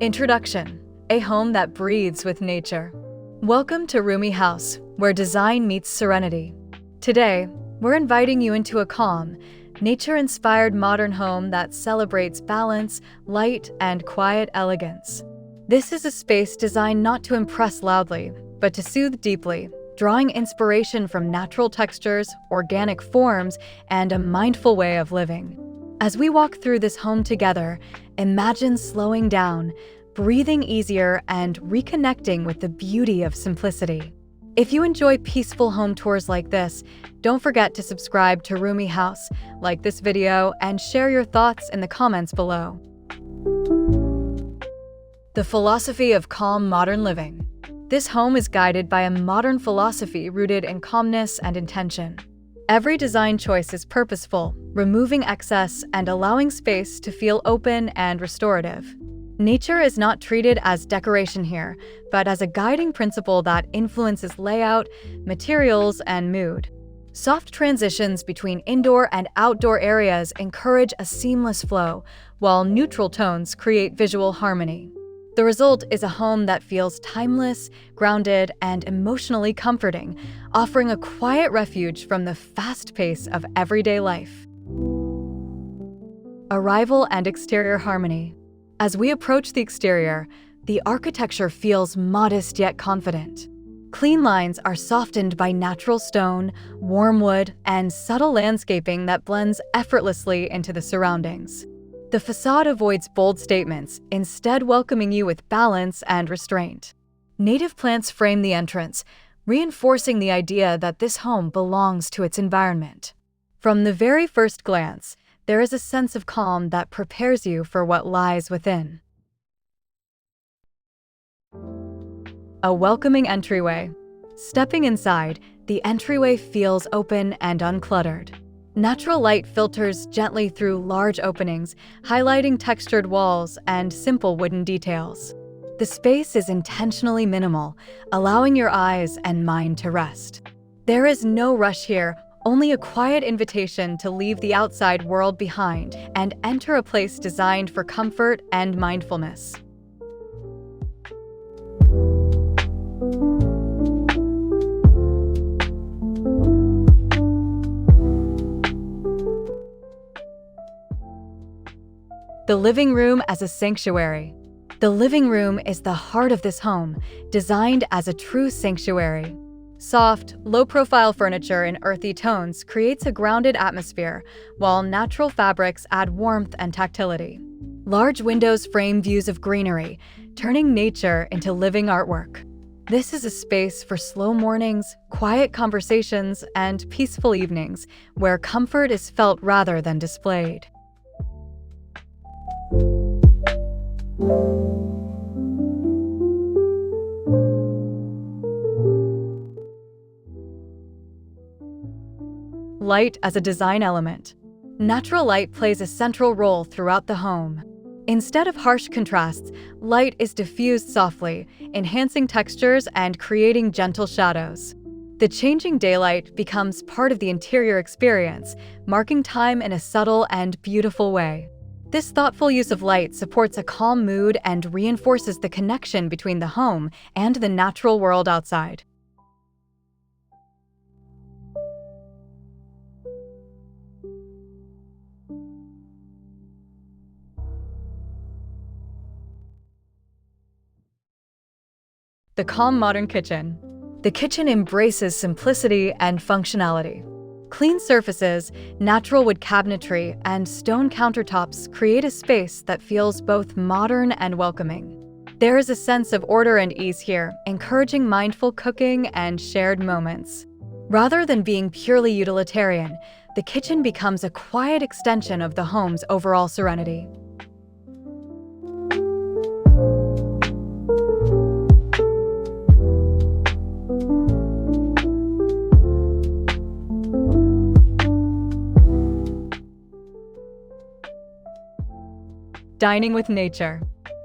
Introduction: a home that breathes with nature. Welcome to Rumi House, where design meets serenity. Today, we're inviting you into a calm, nature-inspired modern home that celebrates balance, light, and quiet elegance. This is a space designed not to impress loudly, but to soothe deeply, drawing inspiration from natural textures, organic forms, and a mindful way of living. As we walk through this home together, imagine slowing down, breathing easier, and reconnecting with the beauty of simplicity. If you enjoy peaceful home tours like this, don't forget to subscribe to Rumi House, like this video, and share your thoughts in the comments below. The philosophy of calm modern living. This home is guided by a modern philosophy rooted in calmness and intention. Every design choice is purposeful, removing excess and allowing space to feel open and restorative. Nature is not treated as decoration here, but as a guiding principle that influences layout, materials, and mood. Soft transitions between indoor and outdoor areas encourage a seamless flow, while neutral tones create visual harmony. The result is a home that feels timeless, grounded, and emotionally comforting, offering a quiet refuge from the fast pace of everyday life. Arrival and exterior harmony. As we approach the exterior, the architecture feels modest yet confident. Clean lines are softened by natural stone, warm wood, and subtle landscaping that blends effortlessly into the surroundings. The facade avoids bold statements, instead welcoming you with balance and restraint. Native plants frame the entrance, reinforcing the idea that this home belongs to its environment. From the very first glance, there is a sense of calm that prepares you for what lies within. A welcoming entryway. Stepping inside, the entryway feels open and uncluttered. Natural light filters gently through large openings, highlighting textured walls and simple wooden details. The space is intentionally minimal, allowing your eyes and mind to rest. There is no rush here, only a quiet invitation to leave the outside world behind and enter a place designed for comfort and mindfulness. The living room as a sanctuary. The living room is the heart of this home, designed as a true sanctuary. Soft, low-profile furniture in earthy tones creates a grounded atmosphere, while natural fabrics add warmth and tactility. Large windows frame views of greenery, turning nature into living artwork. This is a space for slow mornings, quiet conversations, and peaceful evenings, where comfort is felt rather than displayed. Light as a design element. Natural light plays a central role throughout the home. Instead of harsh contrasts, light is diffused softly, enhancing textures and creating gentle shadows. The changing daylight becomes part of the interior experience, marking time in a subtle and beautiful way. This thoughtful use of light supports a calm mood and reinforces the connection between the home and the natural world outside. The calm modern kitchen. The kitchen embraces simplicity and functionality. Clean surfaces, natural wood cabinetry, and stone countertops create a space that feels both modern and welcoming. There is a sense of order and ease here, encouraging mindful cooking and shared moments. Rather than being purely utilitarian, the kitchen becomes a quiet extension of the home's overall serenity. Dining with nature.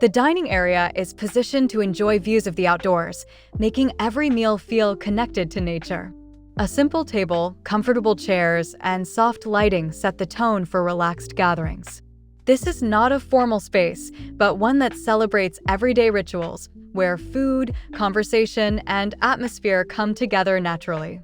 The dining area is positioned to enjoy views of the outdoors, making every meal feel connected to nature. A simple table, comfortable chairs, and soft lighting set the tone for relaxed gatherings. This is not a formal space, but one that celebrates everyday rituals, where food, conversation, and atmosphere come together naturally.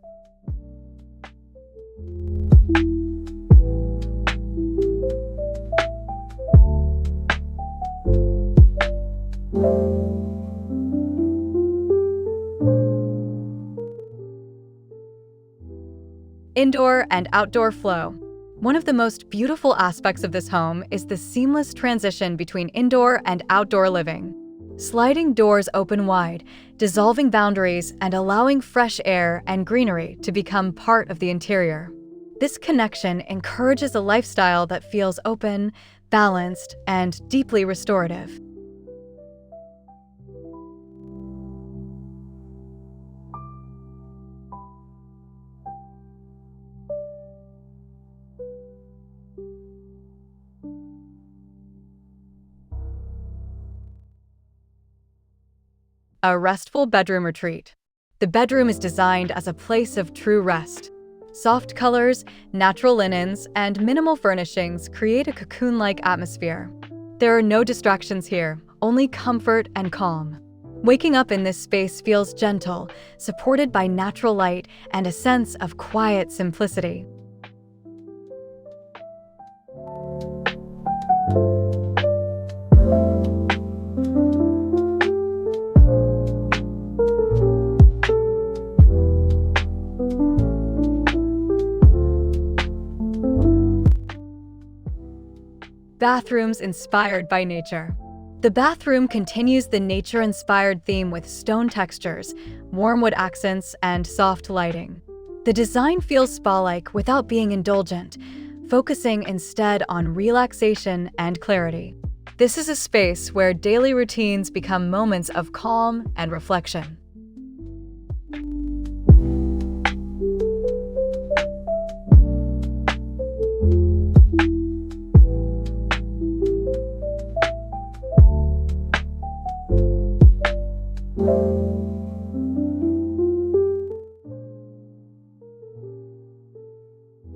Indoor and outdoor flow. One of the most beautiful aspects of this home is the seamless transition between indoor and outdoor living. Sliding doors open wide, dissolving boundaries and allowing fresh air and greenery to become part of the interior. This connection encourages a lifestyle that feels open, balanced, and deeply restorative. A restful bedroom retreat. The bedroom is designed as a place of true rest. Soft colors, natural linens, and minimal furnishings create a cocoon-like atmosphere. There are no distractions here, only comfort and calm. Waking up in this space feels gentle, supported by natural light and a sense of quiet simplicity. Bathrooms inspired by nature. The bathroom continues the nature-inspired theme with stone textures, warm wood accents, and soft lighting. The design feels spa-like without being indulgent, focusing instead on relaxation and clarity. This is a space where daily routines become moments of calm and reflection.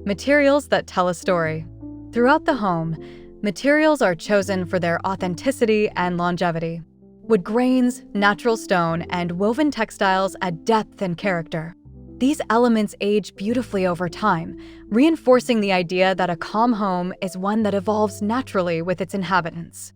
Materials that tell a story. Throughout the home, materials are chosen for their authenticity and longevity. Wood grains, natural stone, and woven textiles add depth and character. These elements age beautifully over time, reinforcing the idea that a calm home is one that evolves naturally with its inhabitants.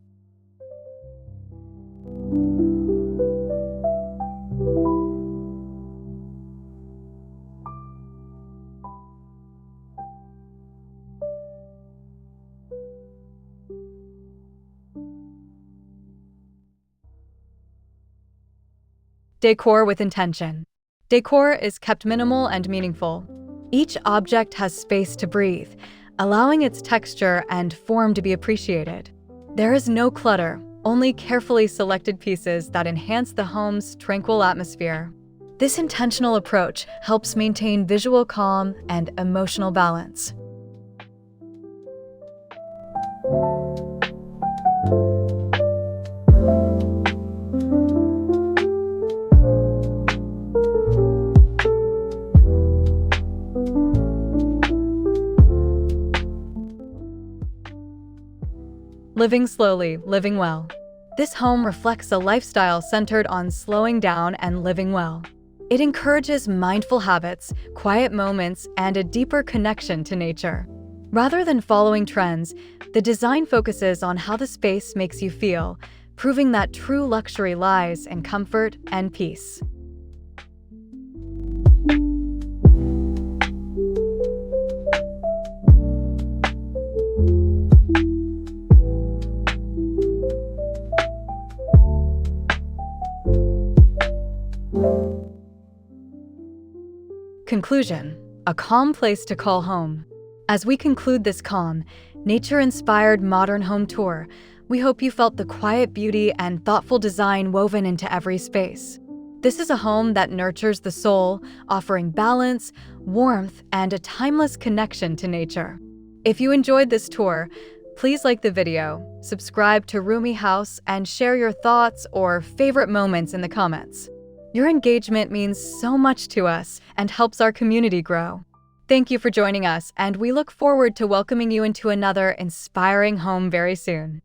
Decor with intention. Decor is kept minimal and meaningful. Each object has space to breathe, allowing its texture and form to be appreciated. There is no clutter, only carefully selected pieces that enhance the home's tranquil atmosphere. This intentional approach helps maintain visual calm and emotional balance. Living slowly, living well. This home reflects a lifestyle centered on slowing down and living well. It encourages mindful habits, quiet moments, and a deeper connection to nature. Rather than following trends, the design focuses on how the space makes you feel, proving that true luxury lies in comfort and peace. Conclusion: a calm place to call home. As we conclude this calm, nature-inspired modern home tour, we hope you felt the quiet beauty and thoughtful design woven into every space. This is a home that nurtures the soul, offering balance, warmth, and a timeless connection to nature. If you enjoyed this tour, please like the video, subscribe to Rumi House, and share your thoughts or favorite moments in the comments. Your engagement means so much to us and helps our community grow. Thank you for joining us, and we look forward to welcoming you into another inspiring home very soon.